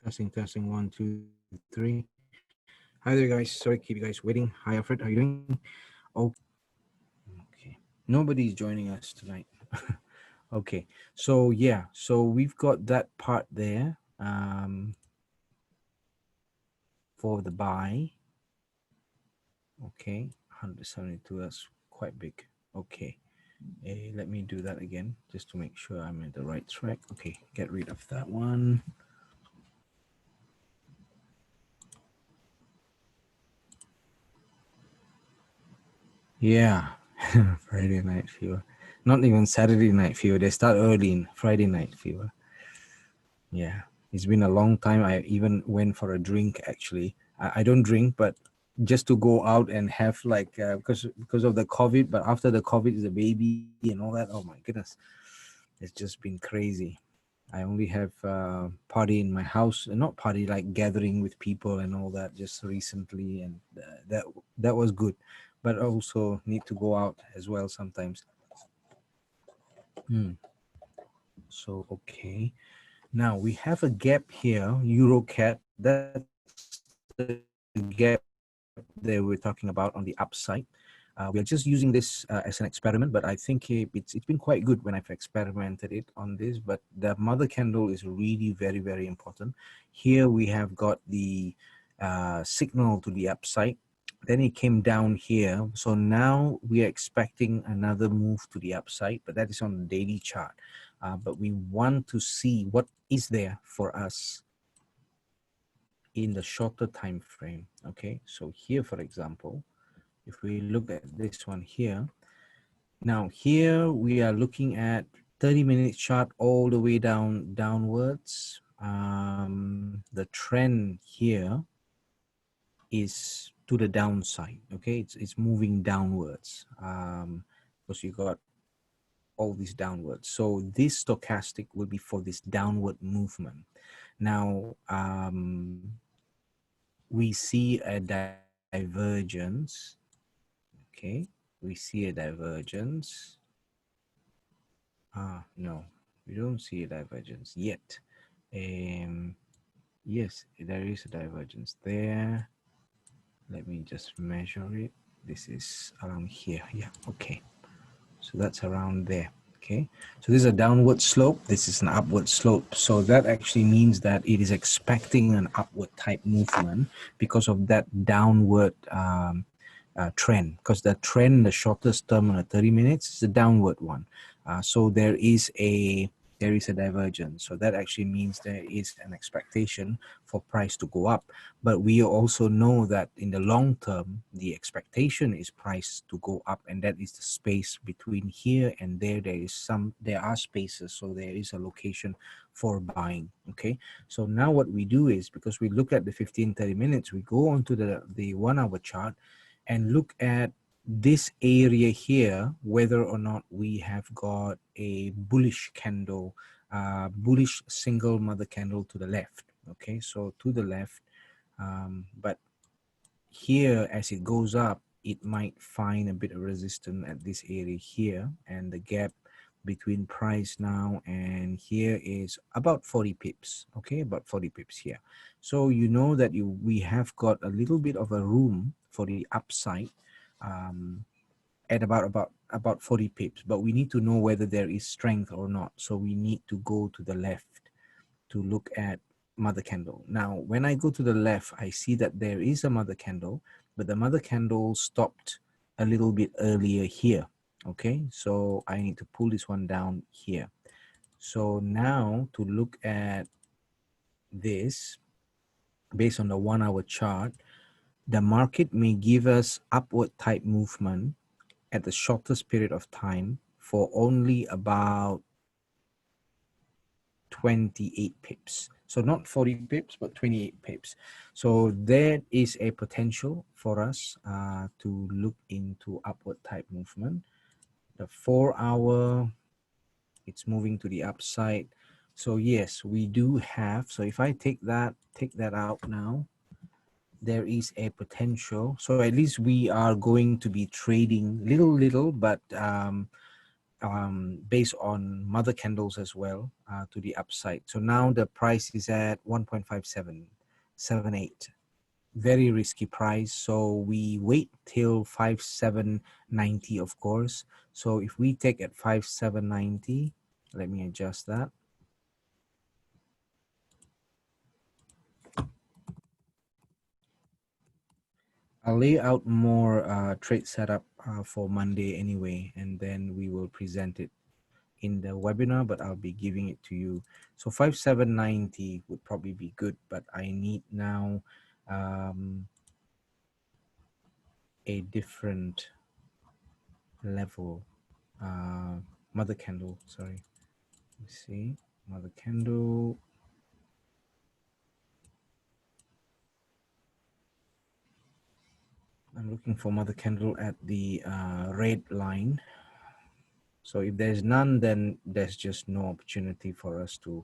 Testing, 1, 2, 3. Hi there, guys. Sorry, keep you guys waiting. Hi, Alfred. How are you doing? Oh, okay. Nobody's joining us tonight. Okay. So yeah. So we've got that part there. For the buy. Okay. 172. That's quite big. Okay. Let me do that again just to make sure I'm in the right track. Okay. Get rid of that one. Yeah, Friday night fever. Not even Saturday night fever. They start early in Friday night fever. Yeah, it's been a long time. I even went for a drink actually. I don't drink, but just to go out and have like because of the COVID. But after the COVID is a baby and all that. Oh my goodness, it's just been crazy. I only have party in my house, not party like gathering with people and all that just recently, and that was good, but also need to go out as well sometimes. So okay, now we have a gap here, Euro cat. That's the gap that we're talking about on the upside. We are just using this as an experiment, but I think it's been quite good when I've experimented it on this. But the mother candle is really very important. Here we have got the signal to the upside. Then it came down here. So now we are expecting another move to the upside, but that is on the daily chart. But we want to see what is there for us in the shorter time frame. Okay, so here, for example, if we look at this one here, now here we are looking at 30-minute chart all the way downwards. The trend here is to the downside. Okay, it's moving downwards because you got all these downwards. So this stochastic will be for this downward movement. Now we see a divergence. Okay, we see a divergence. No, we don't see a divergence yet. Yes, there is a divergence there. Let me just measure it. This is around here. Yeah, okay. So that's around there. Okay, so this is a downward slope. This is an upward slope. So that actually means that it is expecting an upward type movement because of that downward trend. Because the trend, the shortest term on a 30 minutes, is a downward one. So there is a divergence. So that actually means there is an expectation for price to go up. But we also know that in the long term, the expectation is price to go up, and that is the space between here and there. There are spaces, so there is a location for buying. Okay, so now what we do is, because we look at the 15-30 minutes, we go onto the 1 hour chart and look at this area here, whether or not we have got a bullish candle, bullish single mother candle to the left. Okay, so to the left, but here as it goes up, it might find a bit of resistance at this area here, and the gap between price now and here is about 40 pips. Okay, about 40 pips here. So you know that we have got a little bit of a room for the upside at about 40 pips, but we need to know whether there is strength or not. So we need to go to the left to look at mother candle. Now, when I go to the left, I see that there is a mother candle, but the mother candle stopped a little bit earlier here. Okay, so I need to pull this one down here. So now to look at this, based on the 1 hour chart, the market may give us upward type movement at the shortest period of time for only about 28 pips. So not 40 pips, but 28 pips. So there is a potential for us to look into upward type movement. The 4 hour, it's moving to the upside. So yes, we do have. So if I take that out now, there is a potential. So at least we are going to be trading little, but based on mother candles as well to the upside. So now the price is at 1.5778. Very risky price. So we wait till 5790, of course. So if we take at 5790, let me adjust that. I'll lay out more trade setup for Monday anyway, and then we will present it in the webinar, but I'll be giving it to you. So 5790 would probably be good, but I need now a different level. Mother candle, sorry. Let's see, mother candle. I'm looking for mother candle at the red line. So if there's none, then there's just no opportunity for us to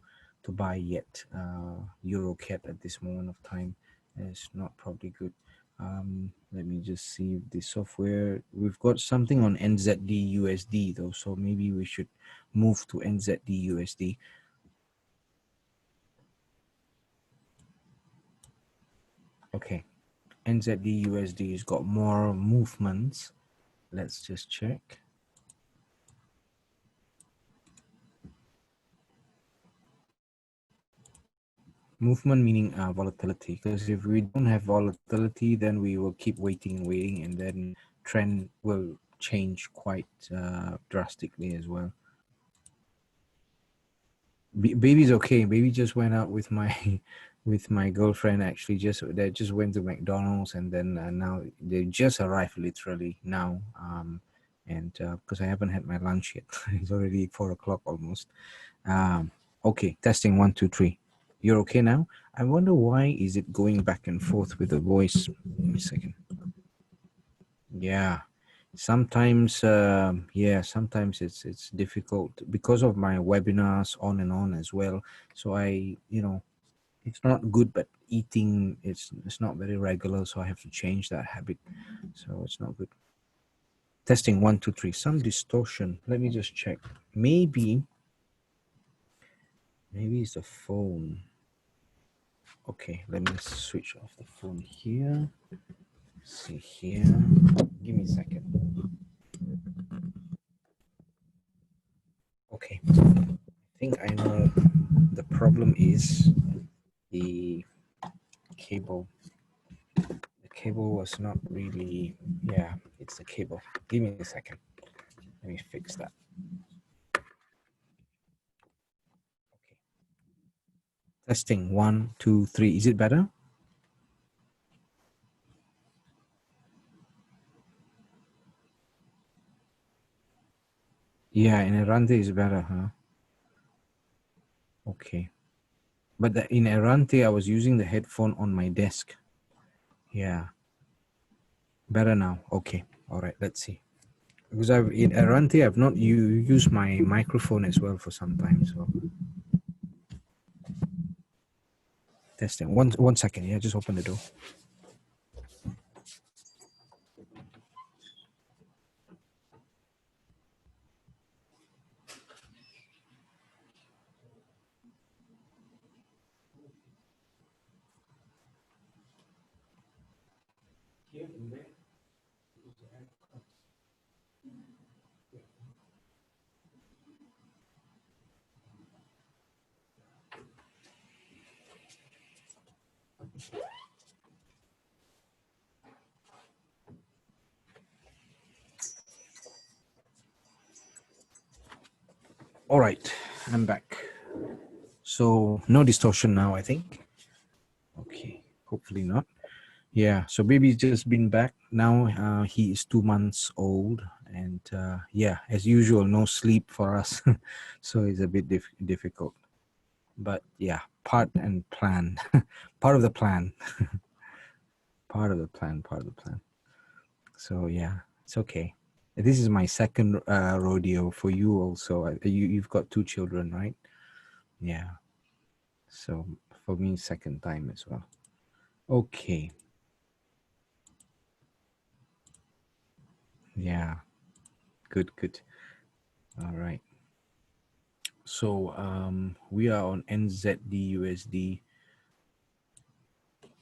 buy yet. EuroCat at this moment of time is not probably good. Let me just see if the software. We've got something on NZD USD though, so maybe we should move to NZD USD. Okay, NZD USD has got more movements. Let's just check. Movement meaning volatility, because if we don't have volatility, then we will keep waiting and waiting, and then trend will change quite drastically as well. Baby's okay. Baby just went out with my with my girlfriend. Actually, they just went to McDonald's, and then now they just arrived literally now. And because I haven't had my lunch yet, it's already 4 o'clock almost. Okay, testing 1 2 3. You're okay now? I wonder why is it going back and forth with the voice. Give me a second. Yeah, sometimes sometimes it's difficult because of my webinars on and on as well. So it's not good, but eating it's not very regular, so I have to change that habit. So it's not good. Testing 1 2 3. Some distortion. Let me just check. Maybe it's the phone. Okay, let me switch off the phone here. See here. Give me a second. Okay. I think I know the problem is the cable. The cable was not really, yeah, it's the cable. Give me a second. Let me fix that. Okay. Testing 1 2 3. Is it better? Yeah, in Errante is better, huh? Okay. But in Errante, I was using the headphone on my desk. Yeah. Better now. Okay. All right. Let's see. Because in Errante, I've not used my microphone as well for some time. So testing. One second. Yeah, just open the door. All right, I'm back. So no distortion now, I think. Okay, hopefully not. Yeah, so baby's just been back. Now he is 2 months old, and yeah, as usual, no sleep for us. So it's a bit difficult. But yeah, part and plan. Part of the plan. Part of the plan. So yeah, it's okay. This is my second rodeo for you also. You've got 2 children, right? Yeah. So for me, second time as well. Okay. Yeah. Good. All right. So we are on NZD USD.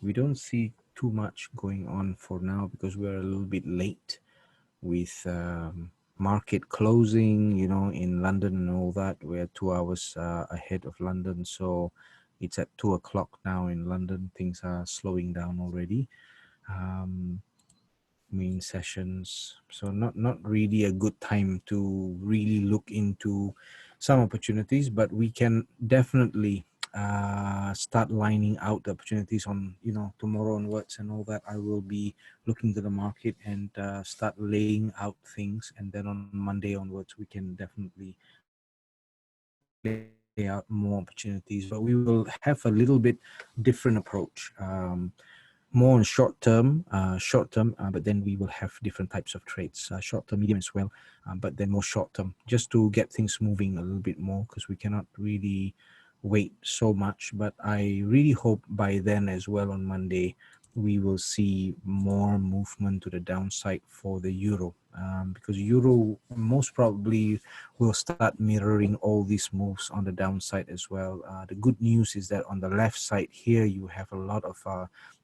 We don't see too much going on for now because we're a little bit late with market closing, in London and all that. We're 2 hours ahead of London, so it's at 2 o'clock now in London. Things are slowing down already. Main sessions, so not really a good time to really look into some opportunities, but we can definitely start lining out the opportunities on tomorrow onwards and all that. I will be looking to the market and start laying out things, and then on Monday onwards we can definitely lay out more opportunities, but we will have a little bit different approach. More on short term, but then we will have different types of trades, short term, medium as well, but then more short term, just to get things moving a little bit more, because we cannot really wait so much. But I really hope by then as well, on Monday, we will see more movement to the downside for the euro, because euro most probably will start mirroring all these moves on the downside as well. The good news is that on the left side here, you have a lot of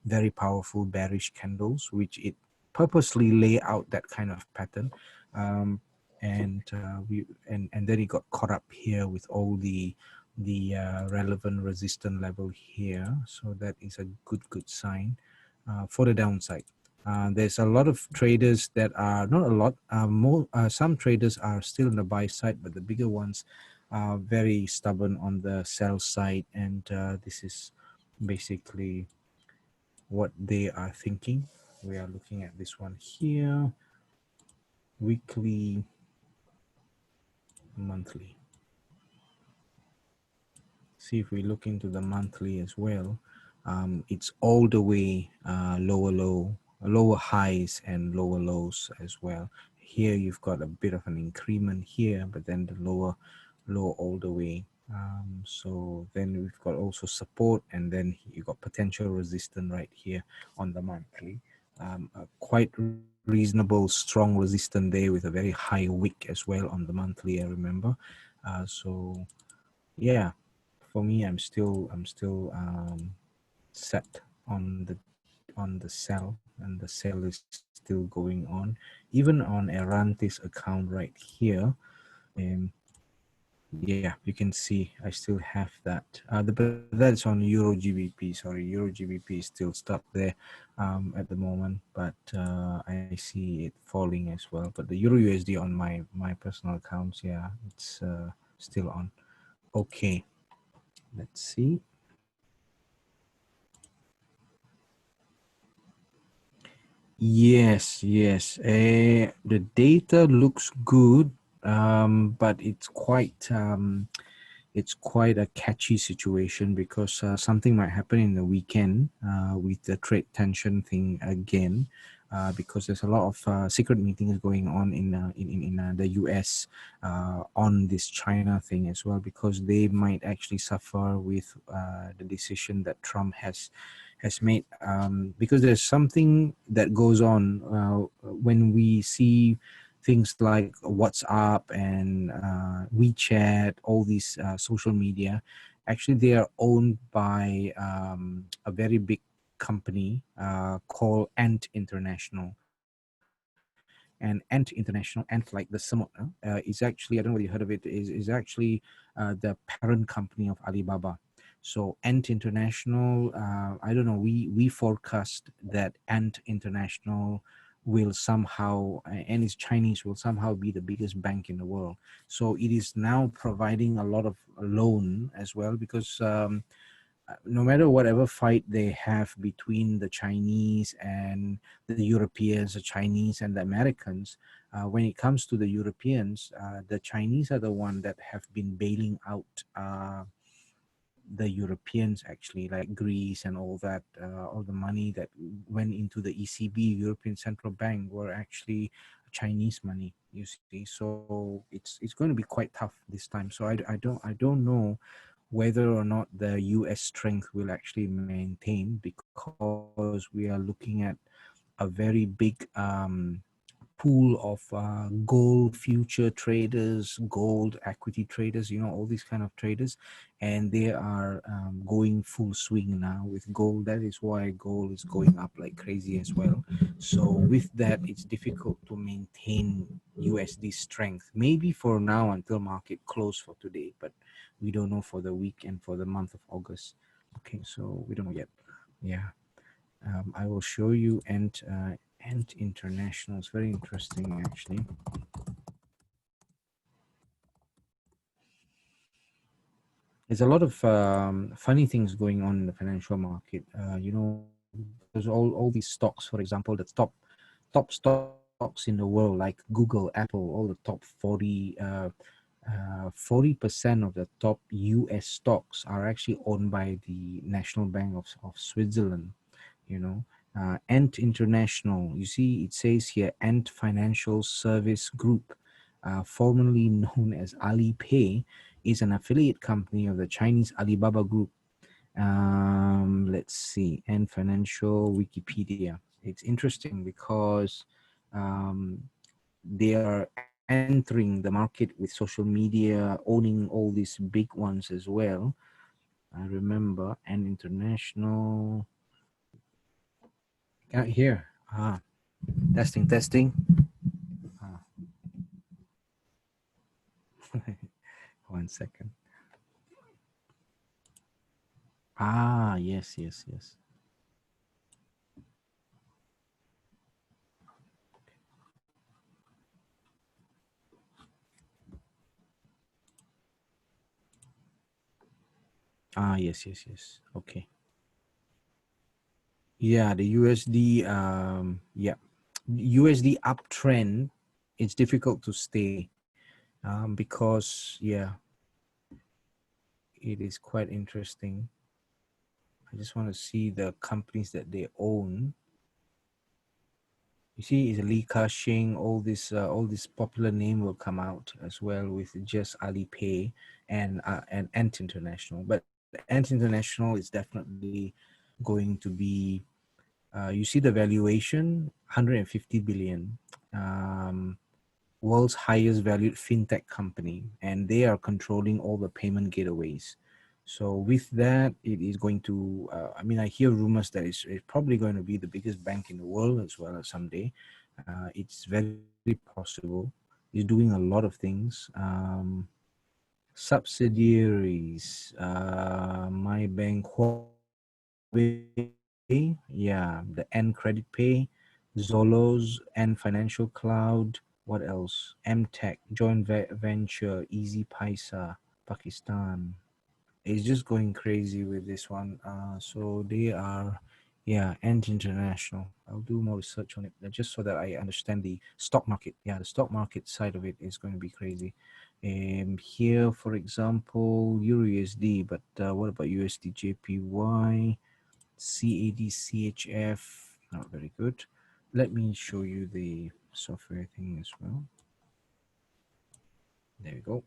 very powerful bearish candles, which it purposely lay out that kind of pattern, and then it got caught up here with all the relevant resistance level here. So that is a good sign for the downside. There's a lot of traders that are not a lot. Some traders are still on the buy side, but the bigger ones are very stubborn on the sell side, and this is basically what they are thinking. We are looking at this one here, weekly, monthly. See if we look into the monthly as well. It's all the way lower highs and lower lows as well. Here you've got a bit of an increment here, but then the low all the way. So then we've got also support, and then you got potential resistance right here on the monthly. A quite reasonable strong resistance there with a very high wick as well on the monthly, I remember. So yeah, for me, I'm still set on the sell, and the sell is still going on, even on Errante's account right here. um yeah, you can see I still have that, but that's on Euro GBP. Sorry, Euro GBP is still stuck there at the moment, but I see it falling as well. But the Euro USD on my personal accounts, yeah, it's still on. Okay, let's see. Yes. The data looks good, but it's quite a catchy situation, because something might happen in the weekend with the trade tension thing again, because there's a lot of secret meetings going on in the US on this China thing as well, because they might actually suffer with the decision that Trump has made, because there's something that goes on when we see things like WhatsApp and WeChat, all these social media. Actually, they are owned by a very big company called Ant International. And Ant International, Ant like the Samut, is actually, I don't know whether you heard of it, is actually the parent company of Alibaba. So Ant International, I don't know, we forecast that Ant International will somehow, and its Chinese, will somehow be the biggest bank in the world. So it is now providing a lot of loan as well, because no matter whatever fight they have between the Chinese and the Europeans, the Chinese and the Americans, when it comes to the Europeans, the Chinese are the one that have been bailing out the Europeans, actually, like Greece and all that. All the money that went into the ECB, European Central Bank, were actually Chinese money, you see. So it's going to be quite tough this time. So I don't know whether or not the US strength will actually maintain, because we are looking at a very big pool of gold future traders, gold equity traders, you know, all these kind of traders, and they are going full swing now with gold. That is why gold is going up like crazy as well. So with that, it's difficult to maintain USD strength, maybe for now until market close for today, but we don't know for the week and for the month of August. Okay, so we don't know yet. Yeah. I will show you Ant International. It's very interesting actually. There's a lot of funny things going on in the financial market. You know, there's all these stocks, for example, the top stocks in the world, like Google, Apple, all the top 40. 40% of the top US stocks are actually owned by the National Bank of Switzerland. You know, Ant International, you see it says here Ant Financial Service Group, formerly known as Alipay, is an affiliate company of the Chinese Alibaba Group. Let's see, Ant Financial Wikipedia. It's interesting because they are entering the market with social media, owning all these big ones as well. I remember Ant International. Can't hear. Testing. Ah, 1 second. Yes. Yes. Okay. Yeah, the USD, yeah, USD uptrend, it's difficult to stay because, yeah, it is quite interesting. I just want to see the companies that they own. You see, it's Li Ka-shing, all this popular name will come out as well with just Alipay and Ant International. But Ant International is definitely going to be, you see the valuation, 150 billion, world's highest valued fintech company, and they are controlling all the payment gateways. So with that, it is going to, I mean, I hear rumors that it's probably going to be the biggest bank in the world as well as someday. It's very possible. It's doing a lot of things. Subsidiaries, my bank, yeah, the N Credit Pay, Zolos, N Financial Cloud. What else? MTech, joint venture, Easy Paisa, Pakistan. It's just going crazy with this one. So they are, yeah, Ant International. I'll do more research on it just so that I understand the stock market. Yeah, the stock market side of it is going to be crazy. Here, for example, Euro USD, but what about USD JPY, CAD CHF? Not very good. Let me show you the software thing as well. There we go.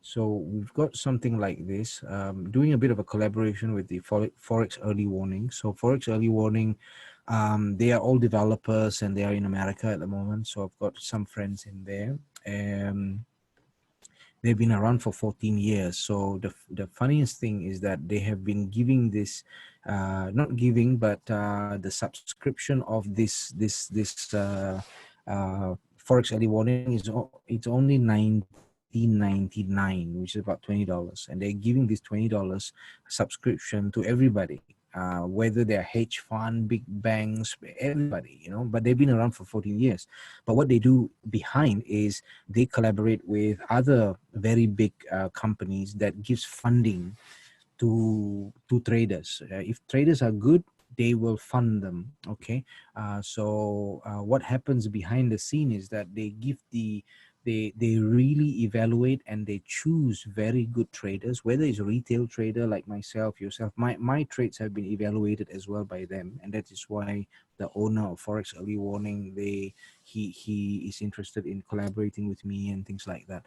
So we've got something like this, doing a bit of a collaboration with the Forex Early Warning. So Forex Early Warning, they are all developers and they are in America at the moment. So I've got some friends in there. They've been around for 14 years. So the funniest thing is that they have been giving this, not giving, but the subscription of this Forex Early Warning is it's only 19.99, which is about $20, and they're giving this $20 subscription to everybody. Whether they're hedge fund, big banks, everybody, you know, but they've been around for 14 years. But what they do behind is they collaborate with other very big companies that gives funding to traders. If traders are good, they will fund them. Okay, so what happens behind the scene is that they give they really evaluate and they choose very good traders, whether it's a retail trader like myself, yourself. My trades have been evaluated as well by them, and that is why the owner of Forex Early Warning, he is interested in collaborating with me and things like that.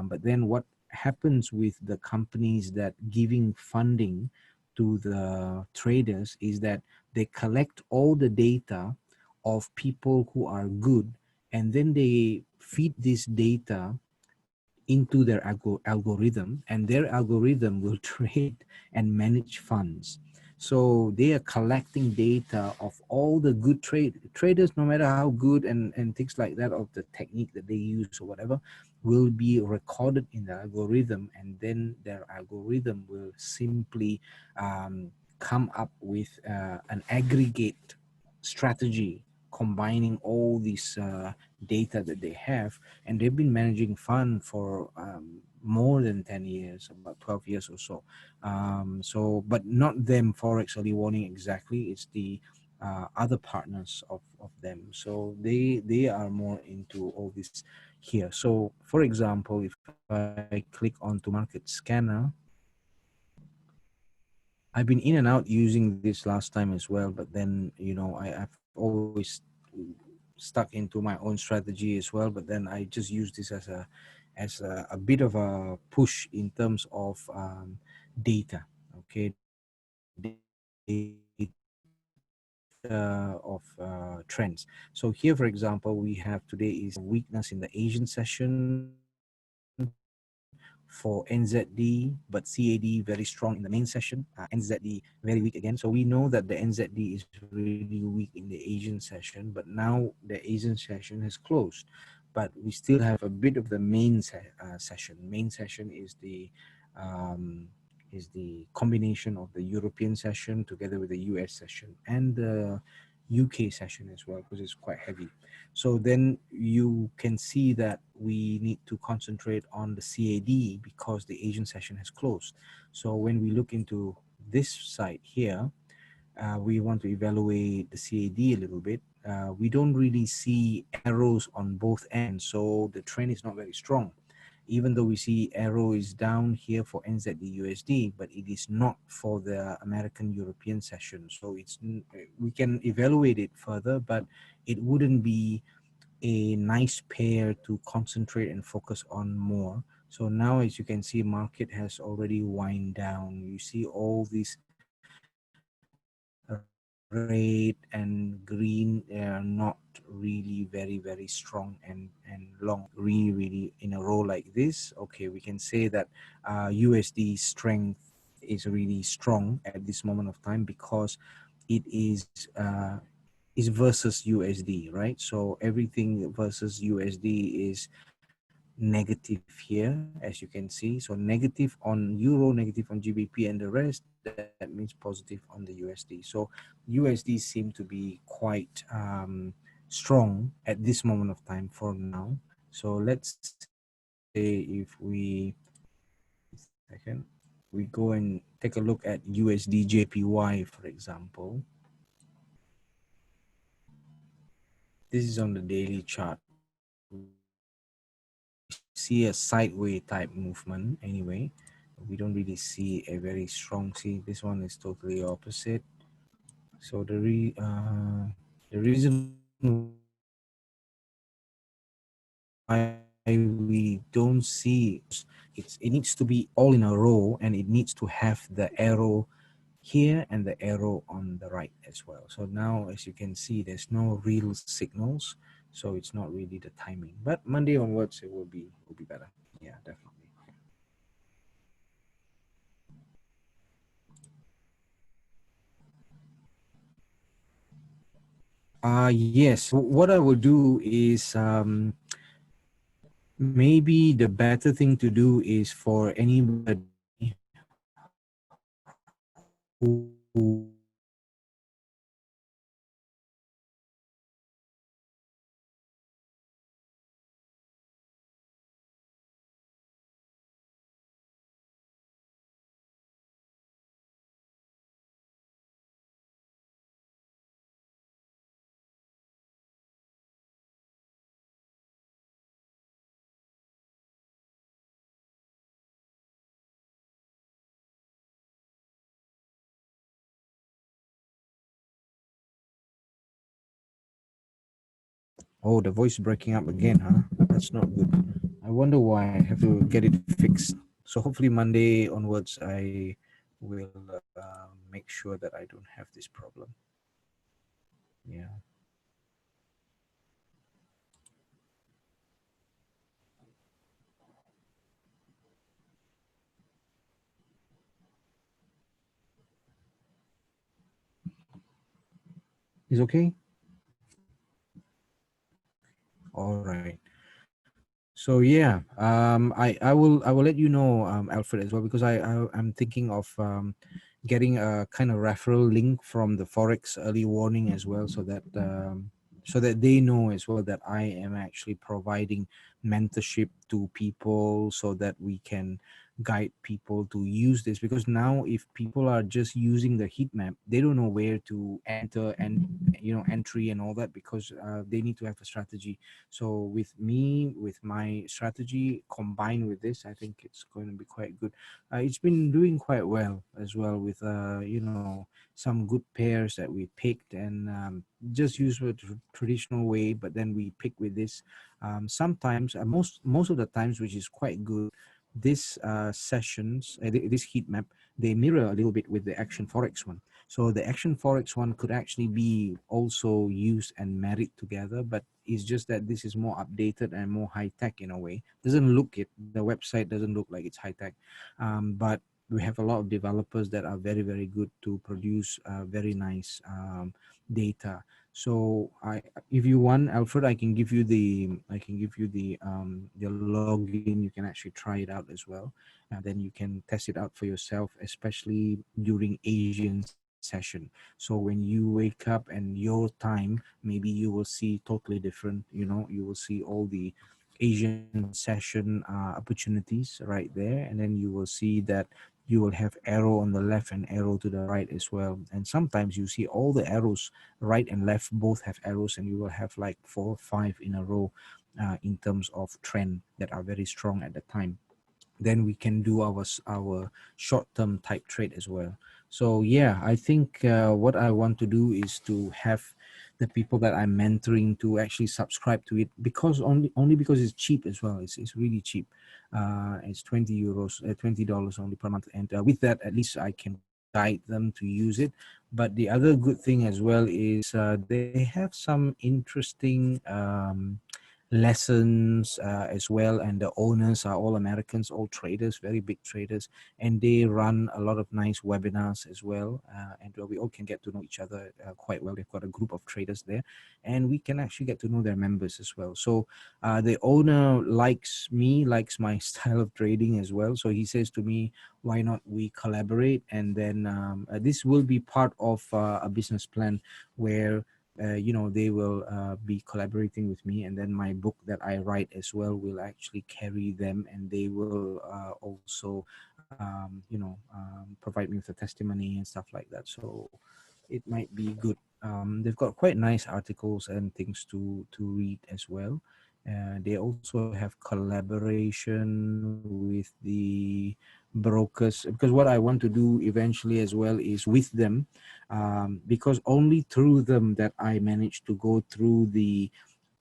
But then what happens with the companies that giving funding to the traders is that they collect all the data of people who are good and then they feed this data into their algorithm, and their algorithm will trade and manage funds. So they are collecting data of all the good traders, no matter how good and things like that, of the technique that they use or whatever, will be recorded in the algorithm, and then their algorithm will simply come up with an aggregate strategy combining all these data that they have. And they've been managing fund for more than 10 years, about 12 years or so. But not them, Forex early warning exactly, it's the other partners of them. So they are more into all this here. So for example, if I click onto market scanner, I've been in and out using this last time as well, but then, I've always stuck into my own strategy as well. But then I just use this as a bit of a push in terms of data. Okay, data of trends. So here, for example, we have today is weakness in the Asian session for NZD, but CAD very strong in the main session. NZD very weak again. So we know that the NZD is really weak in the Asian session, but now the Asian session has closed. But we still have a bit of the main session. Main session is the combination of the European session together with the US session and the UK session as well, because it's quite heavy. So then you can see that we need to concentrate on the CAD because the Asian session has closed. So when we look into this side here, we want to evaluate the CAD a little bit. We don't really see arrows on both ends, so the trend is not very strong. Even though we see arrow is down here for NZD USD, but it is not for the American European session. So we can evaluate it further, but it wouldn't be a nice pair to concentrate and focus on more. So now, as you can see, market has already wind down. You see all these red and green, they are not really very strong and long, really in a row like this. Okay, we can say that USD strength is really strong at this moment of time because it is versus USD, right? So everything versus USD is negative here, as you can see. So negative on euro, negative on GBP, and the rest, that means positive on the USD. So USD seem to be quite strong at this moment of time for now. So let's say if we go and take a look at USD JPY, for example. This is on the daily chart. We see a sideway type movement anyway. We don't really see a very strong, see, this one is totally opposite. So the reason why we don't see it needs to be all in a row, and it needs to have the arrow here and the arrow on the right as well. So now, as you can see, there's no real signals, so it's not really the timing. But Monday onwards, it will be better. Yeah, definitely. Yes. What I will do is maybe the better thing to do is for anybody Oh, the voice breaking up again, huh? That's not good. I wonder why. I have to get it fixed. So hopefully Monday onwards, I will make sure that I don't have this problem. Yeah. Is okay? All right. So yeah, I will let you know, Alfred, as well, because I'm thinking of getting a kind of referral link from the Forex early warning as well, so that they know as well that I am actually providing mentorship to people, so that we can guide people to use this. Because now, if people are just using the heat map, they don't know where to enter and entry and all that, because they need to have a strategy. So with me, with my strategy combined with this, I think it's going to be quite good. It's been doing quite well as well, with some good pairs that we picked, and just use the traditional way, but then we pick with this. Sometimes, most of the times, which is quite good. This sessions, this heat map, they mirror a little bit with the Action Forex one. So the Action Forex one could actually be also used and married together, but it's just that this is more updated and more high tech in a way. Doesn't look it. The website doesn't look like it's high tech, but we have a lot of developers that are very, very good to produce very nice data. So if you want, Alfred, I can give you the login. You can actually try it out as well, and then you can test it out for yourself, especially during Asian session. So when you wake up and your time, maybe you will see totally different. You will see all the Asian session opportunities right there, and then you will see that you will have arrow on the left and arrow to the right as well. And sometimes you see all the arrows, right and left both have arrows, and you will have like 4 or 5 in a row in terms of trend that are very strong at the time. Then we can do our short-term type trade as well. So yeah, I think what I want to do is to have the people that I'm mentoring to actually subscribe to it, because only because it's cheap as well. It's really cheap. It's 20 euros, $20 only per month, and with that, at least I can guide them to use it. But the other good thing as well is they have some interesting lessons as well, and the owners are all Americans, all traders, very big traders, and they run a lot of nice webinars as well, and we all can get to know each other quite well. They've got a group of traders there, and we can actually get to know their members as well. So the owner likes my style of trading as well, so he says to me, why not we collaborate, and then this will be part of a business plan where they will be collaborating with me, and then my book that I write as well will actually carry them, and they will also provide me with a testimony and stuff like that. So it might be good. They've got quite nice articles and things to read as well. They also have collaboration with the brokers, because what I want to do eventually as well is with them, because only through them that I managed to go through the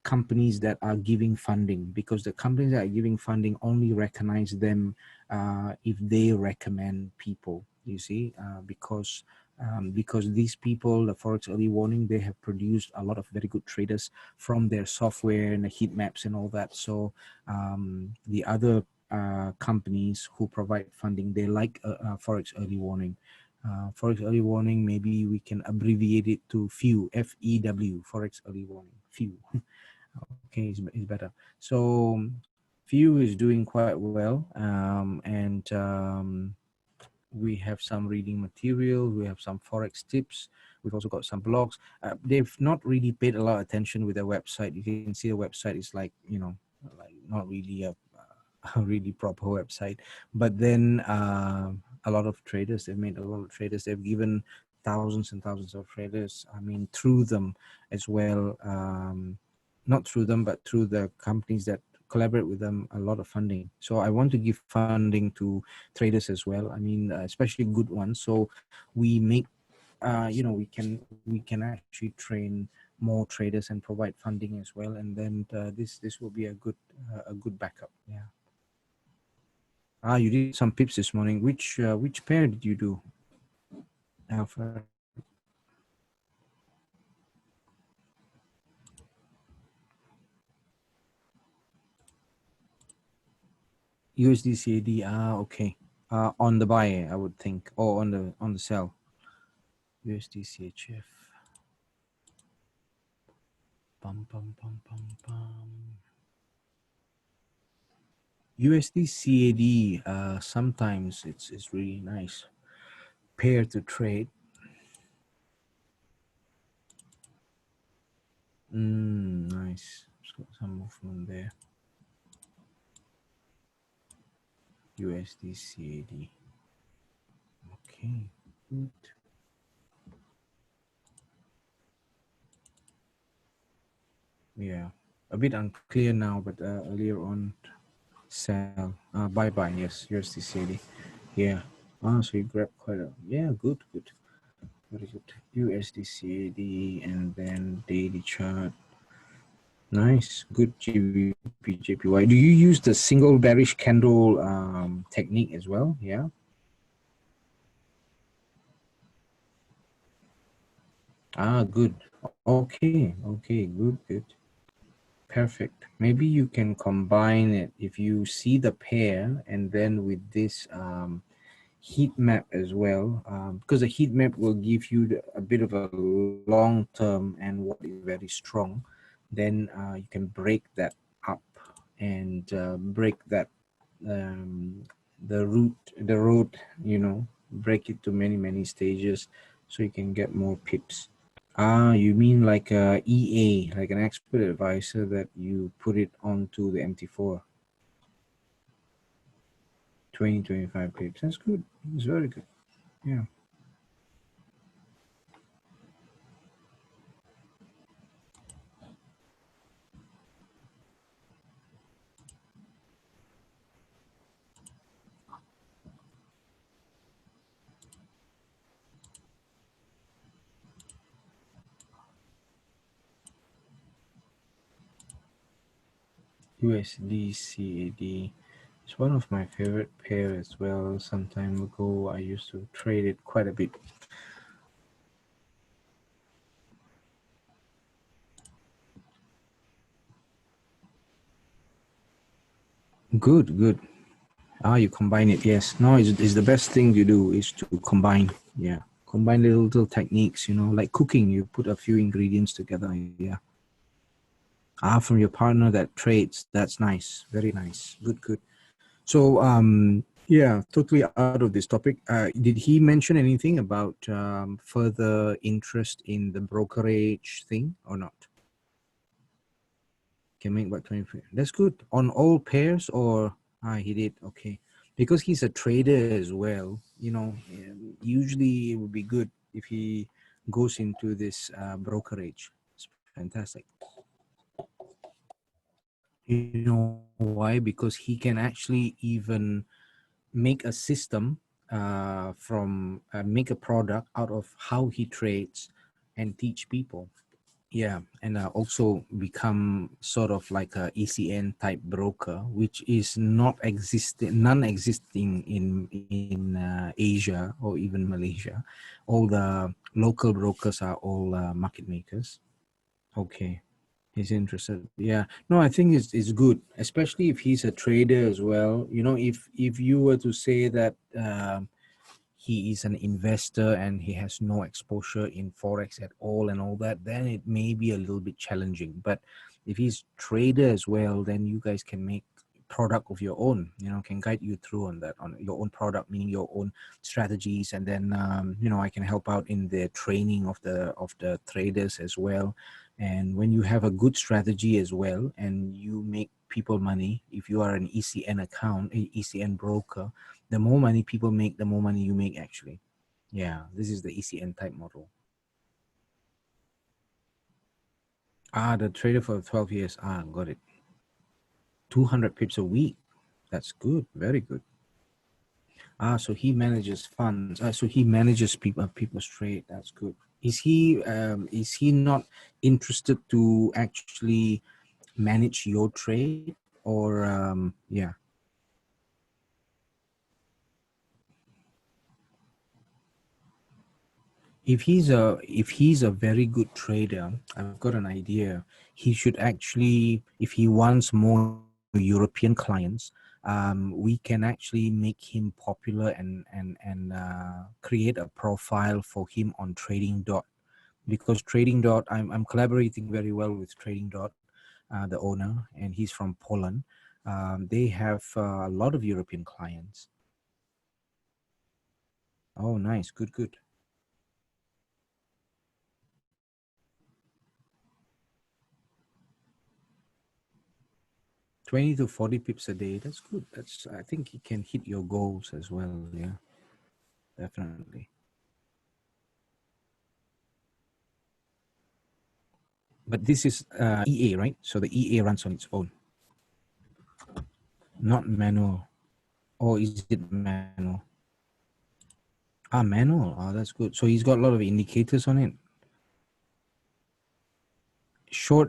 companies that are giving funding, because the companies that are giving funding only recognize them if they recommend people, you see, because these people, the Forex early warning, they have produced a lot of very good traders from their software and the heat maps and all that. So the other companies who provide funding, they like Forex early warning. Forex early warning, maybe we can abbreviate it to FEW, FEW, Forex early warning, FEW. Okay, it's better. So FEW is doing quite well, and we have some reading material, we have some Forex tips, we've also got some blogs. They've not really paid a lot of attention with their website. You can see the website is like, like not really a really proper website. But then a lot of traders, they've made a lot of traders, they've given thousands and thousands of traders, I mean, through them as well, not through them, but through the companies that collaborate with them, a lot of funding. So I want to give funding to traders as well, I mean, especially good ones, so we make we can actually train more traders and provide funding as well, and then this will be a good backup. Yeah. You did some pips this morning. Which pair did you do, Alfred? USD CAD. Okay. On the buy, I would think, or on the sell. USD CHF. USD CAD, sometimes it's really nice pair to trade. Nice. It's got some movement there. USD CAD. Okay. Good. Yeah. A bit unclear now, but earlier on, sell. Bye. Yes, USD CAD. Yeah. So you grab quite a, yeah, good. Very good. USD CAD and then daily chart. Nice. Good GBP, JPY. Do you use the single bearish candle technique as well? Yeah. Good. Okay. Good. Perfect. Maybe you can combine it if you see the pair and then with this heat map as well, because the heat map will give you a bit of a long term and what is very strong. Then you can break that up and break that the road, break it to many stages so you can get more pips. You mean like a EA, like an expert advisor that you put it onto the MT4. 25 pips. That's good. It's very good. Yeah. USD CAD. It's one of my favorite pair as well. Some time ago, I used to trade it quite a bit. Good. You combine it. Yes. No, it's the best thing you do is to combine. Yeah. Combine little techniques, like cooking. You put a few ingredients together. Yeah. From your partner that trades. That's nice. Very nice. Good. So, yeah, totally out of this topic. Did he mention anything about further interest in the brokerage thing or not? Can make about 20. That's good. On all pairs or he did. Okay. Because he's a trader as well, usually it would be good if he goes into this brokerage. It's fantastic. You know why? Because he can actually even make a system from make a product out of how he trades and teach people. Yeah, and also become sort of like a ECN type broker, which is non-existing in Asia or even Malaysia. All the local brokers are all market makers. Okay. He's interested. Yeah. No, I think it's good, especially if he's a trader as well. If you were to say that he is an investor and he has no exposure in forex at all and all that, then it may be a little bit challenging. But if he's trader as well, then you guys can make product of your own, can guide you through on that, on your own product, meaning your own strategies. And then I can help out in the training of the traders as well. And when you have a good strategy as well and you make people money, if you are an ECN account, ECN broker, the more money people make, the more money you make actually. Yeah, this is the ECN type model. The trader for 12 years. Got it. 200 pips a week. That's good. Very good. So he manages funds. So he manages people's trade. That's good. Is he not interested to actually manage your trade or yeah? If he's a very good trader, I've got an idea. He should actually, if he wants more European clients, we can actually make him popular and create a profile for him on trading because Trading Dot, I'm collaborating very well with Trading Dot, the owner, and he's from Poland. They have a lot of European clients. Oh, nice. Good, good. $20 to 40 pips a day. That's good. I think you can hit your goals as well. Yeah, definitely. But this is EA, right? So the EA runs on its own, not manual. Or is it manual? Ah, manual. Oh, that's good. So he's got a lot of indicators on it.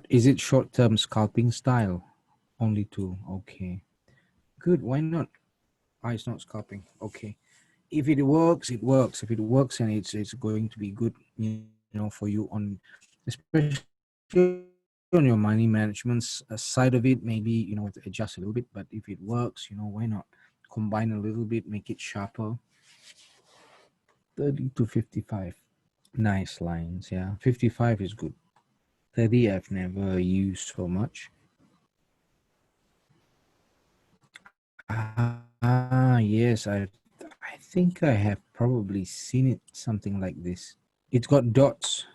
Is it short-term scalping style? Only two. Okay. Good. Why not? Ah, it's not scalping. Okay. If it works, it works. If it works, and it's going to be good, you know, for you on, especially on your money management side of it. Maybe, you know, to adjust a little bit. But if it works, you know, why not combine a little bit, make it sharper. 30 to 55. Nice lines. Yeah, 55 is good. 30 I've never used so much. Yes, I think I have probably seen it, something like this. It's got dots.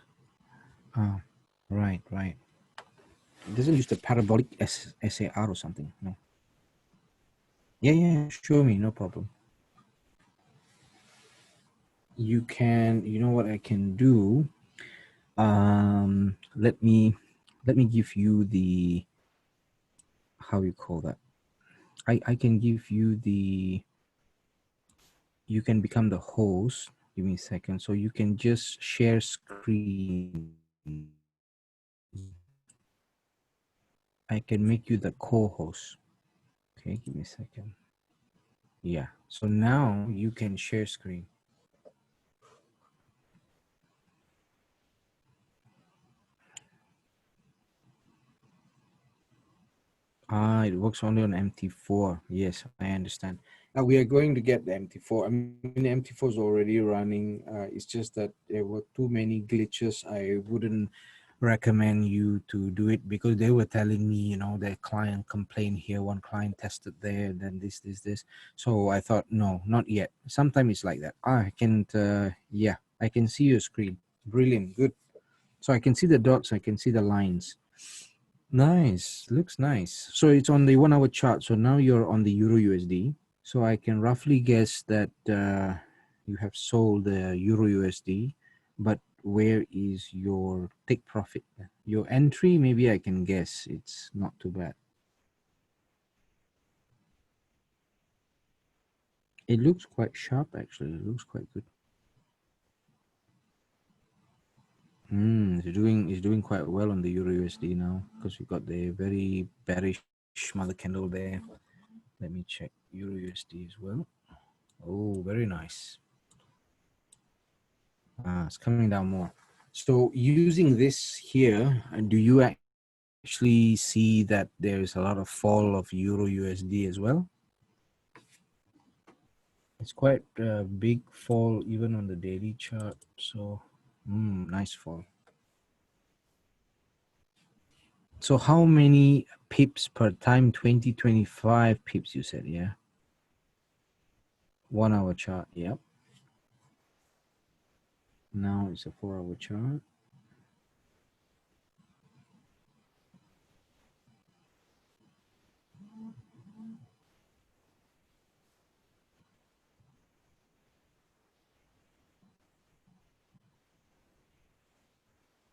Ah, right. It doesn't use the parabolic SAR or something. No. Yeah, show me, no problem. You can, you know what I can do? Let me give you the, how you call that? I can give you the, you can become the host. Give me a second. So you can just share screen. I can make you the co-host. Okay, give me a second. Yeah. So now you can share screen. Ah, it works only on MT4. Yes, I understand. Now we are going to get the MT4. I mean, the MT4 is already running. It's just that there were too many glitches. I wouldn't recommend you to do it because they were telling me, you know, their client complained here, one client tested there, then this. So I thought, no, not yet. Sometimes it's like that. I can, yeah, I can see your screen. Brilliant, good. So I can see the dots, I can see the lines. Nice, looks nice. So it's on the 1 hour chart. So now you're on the Euro USD. So I can roughly guess that you have sold the Euro USD, but where is your take profit? Your entry, maybe I can guess. It's not too bad. It looks quite sharp, actually. It looks quite good. It's doing quite well on the Euro USD now because we got the very bearish mother candle there. Let me check Euro USD as well. Oh, very nice. It's coming down more. So using this here, do you actually see that there's a lot of fall of Euro USD as well? It's quite a big fall even on the daily chart. So, nice fall. So how many pips per time? 20, 25 pips, you said, yeah? 1 hour chart, yep. Now it's a 4 hour chart.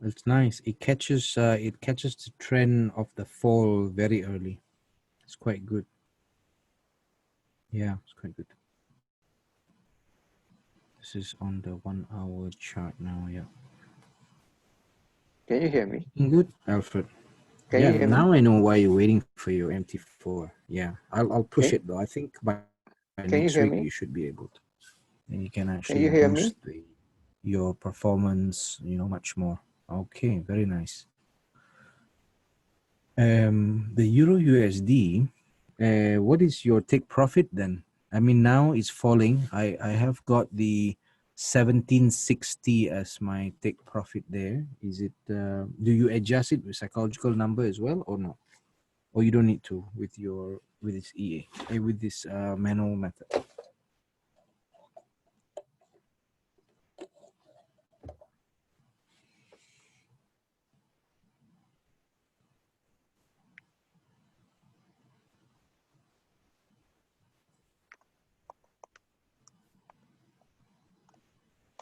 It's nice. It catches the trend of the fall very early. It's quite good. Yeah, it's quite good. This is on the 1 hour chart now. Yeah. Can you hear me? Good, Alfred. Can Yeah, you hear me? now I know why you're waiting for your MT4. Yeah, I'll push Okay. it though. I think by Can you next hear week me? you should be able to. And you can Can actually you hear me? boost your performance, you know, much more. Okay, very nice. The Euro USD, what is your take profit then? I mean, now it's falling. I have got the 1760 as my take profit there. Is it, do you adjust it with psychological number as well or no? Or you don't need to with your, with this EA, with this manual method?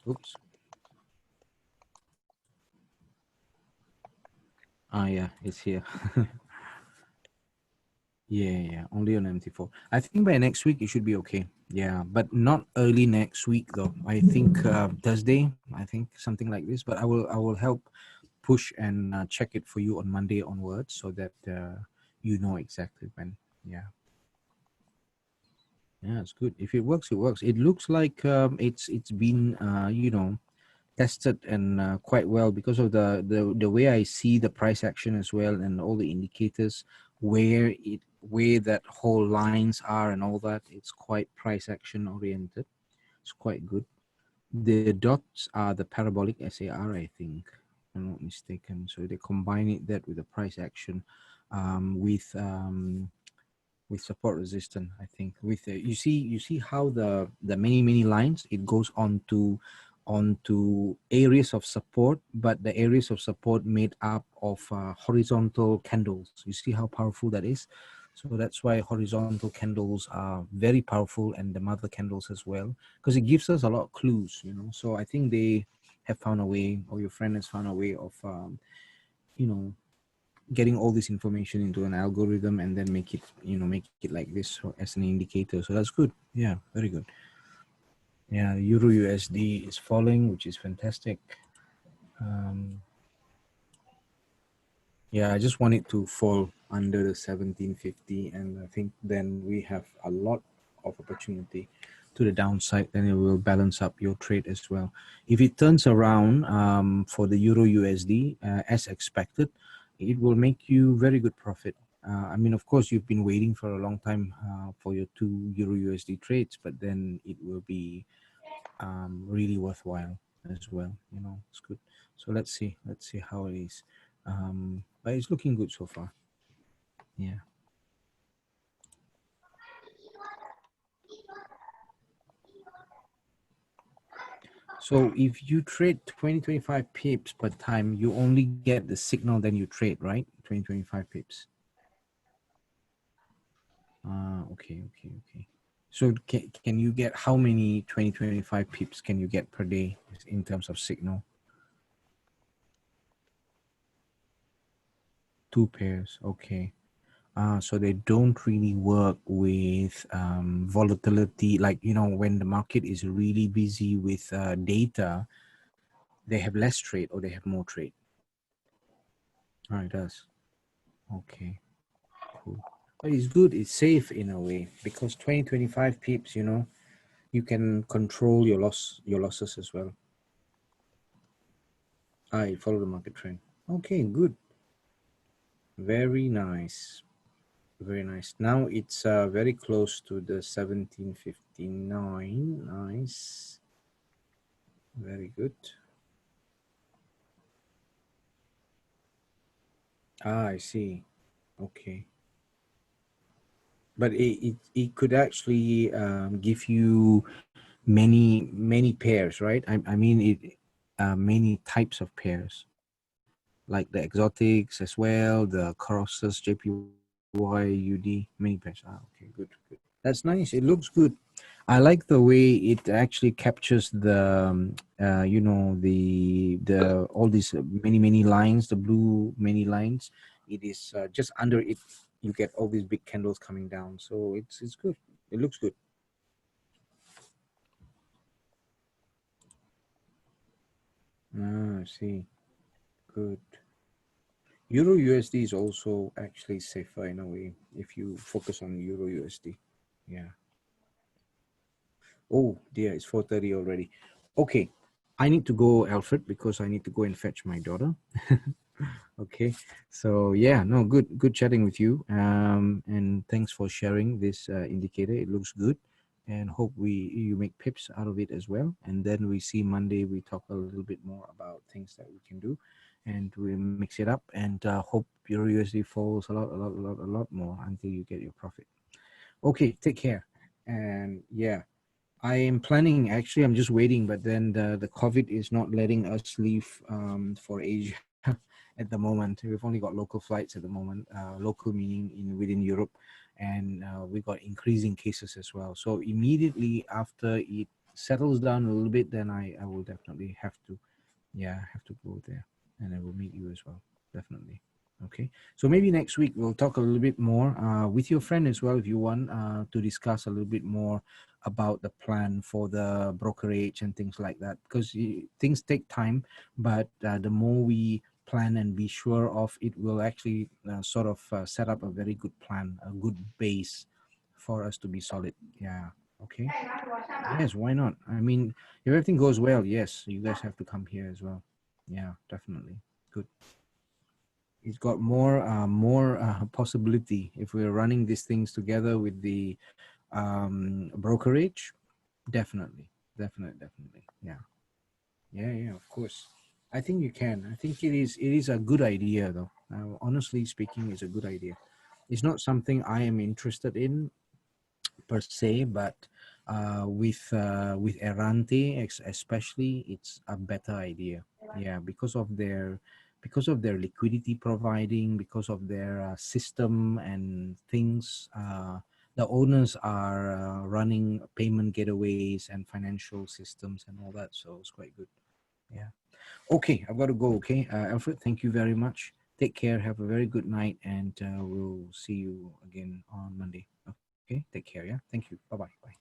Oops. Ah, yeah, it's here. Yeah, only on MT4. I think by next week it should be okay. Yeah, but not early next week though. I think Thursday. I think something like this. But I will help push and check it for you on Monday onwards so that you know exactly when. Yeah, yeah, it's good. If it works, it works. It looks like it's been tested and quite well because of the way I see the price action as well and all the indicators where that whole lines are and all that. It's quite price action oriented. It's quite good. The dots are the parabolic SAR, I think, if I'm not mistaken. So they combine it that with the price action, with support resistance. I think with you see how the many lines, it goes onto areas of support, but the areas of support made up of horizontal candles. You see how powerful that is. So that's why horizontal candles are very powerful, and the mother candles as well, because it gives us a lot of clues. So I think they have found a way, or your friend has found a way of you know getting all this information into an algorithm and then make it like this as an indicator. So that's good. Yeah, very good. Yeah, Euro USD is falling, which is fantastic. um yeah, I just want it to fall under the 1750, and I think then we have a lot of opportunity to the downside. Then it will balance up your trade as well. If it turns around for the Euro USD as expected, it will make you very good profit. I mean, of course, you've been waiting for a long time for your 2 Euro USD trades, but then it will be really worthwhile as well. It's good. So let's see how it is. But it's looking good so far. Yeah. So if you trade 20-25 pips per time, you only get the signal, then you trade, right? 20-25 pips. Okay. So can you get, how many 20-25 pips can you get per day in terms of signal? 2 pairs. Okay. So they don't really work with volatility. Like, when the market is really busy with data, they have less trade or they have more trade. Oh, it does. Okay, cool. But it's good. It's safe in a way because 20-25 pips, you can control your losses as well. You follow the market trend. Okay, good. Very nice. Very nice. Now it's very close to the 1759. Nice. Very good. I see. Okay. But it could actually give you many pairs, right? I mean it many types of pairs, like the exotics as well, the crosses, JPY, UD, many pairs. Okay, good. That's nice. It looks good. I like the way it actually captures the all these many lines, the blue many lines. It is just under it. You get all these big candles coming down. So it's good. It looks good. I see. Good. Euro USD is also actually safer in a way if you focus on Euro USD. Yeah. Oh dear, it's 4:30 already. Okay, I need to go, Alfred, because I need to go and fetch my daughter. Okay, so yeah, no, good chatting with you. And thanks for sharing this indicator. It looks good. and hope you make pips out of it as well. And then we see Monday, we talk a little bit more about things that we can do, and we mix it up, and hope your USD falls a lot more until you get your profit. Okay, take care. And yeah, I am planning, actually, I'm just waiting, but then the COVID is not letting us leave for Asia at the moment. We've only got local flights at the moment, local meaning within Europe, and we got increasing cases as well. So immediately after it settles down a little bit, then I will definitely have to, yeah, have to go there, and I will meet you as well, definitely. Okay, so maybe next week we'll talk a little bit more with your friend as well, if you want to discuss a little bit more about the plan for the brokerage and things like that, because things take time, but the more we plan and be sure of, it will actually sort of set up a very good plan, a good base for us to be solid. Yeah. Okay. Yes, why not? I mean, if everything goes well, yes, you guys have to come here as well. Yeah, definitely. Good. It's got more possibility if we're running these things together with the brokerage. Definitely, definitely. Yeah, yeah, of course. I think you can. I think it is a good idea, though. Honestly speaking, it's a good idea. It's not something I am interested in per se, but with Errante especially, it's a better idea. Yeah, because of their liquidity providing, because of their system and things. The owners are running payment gateways and financial systems and all that, so it's quite good. Yeah. Okay, I've got to go. Okay, Alfred, thank you very much. Take care. Have a very good night, and we'll see you again on Monday. Okay, take care. Yeah, thank you. Bye-bye. Bye.